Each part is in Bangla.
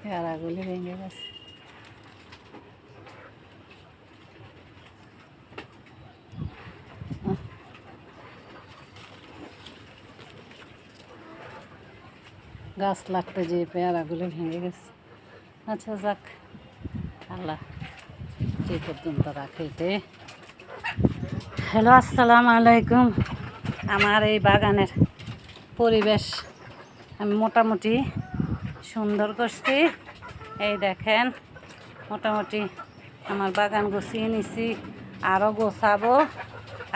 পেয়ারাগুলি ভেঙে গেছে। গাছ লাগতে যে পেয়ারাগুলো ভেঙে গেছে। আচ্ছা যাক, আল্লাহ যে পর্যন্ত রাখেতে। হ্যালো, আসসালামু আলাইকুম। আমার এই বাগানের পরিবেশ আমি মোটামুটি সুন্দর করছি। এই দেখেন, মোটামুটি আমার বাগান গুছিয়ে নিছি, আরও গোছাবো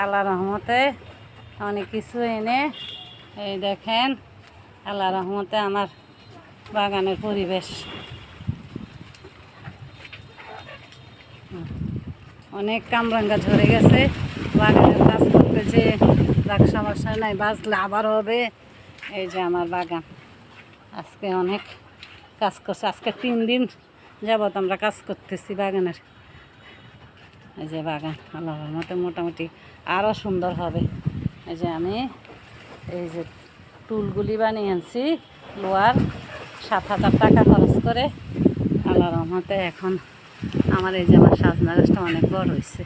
আল্লাহ রহমতে। অনেক কিছু এনে এই দেখেন, আল্লাহ রহমতে আমার বাগানের পরিবেশ অনেক কামরাঙ্গা ঝরে গেছে। বাগানের কাজ করতেছে, যাক সমস্যা নাই, বাঁচলে আবার হবে। এই যে আমার বাগান আজকে অনেক কাজ করছে। আজকে 3 দিন যাবত আমরা কাজ করতেছি বাগানের। এই যে বাগান আল্লাহর মতো মোটামুটি আরও সুন্দর হবে। এই যে আমি এই যে টুলগুলি বানিয়ে আনছি লোহার, 7,000 টাকা খরচ করে। আল্লাহর রহমতে এখন আমার এই যে আমার সাজনা গাছটা অনেক বড় হয়েছে।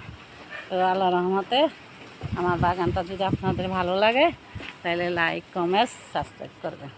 তো আল্লাহর রহমতে আমার বাগানটা যদি আপনাদের ভালো লাগে তাহলে লাইক, কমেন্ট, সাবস্ক্রাইব করবেন।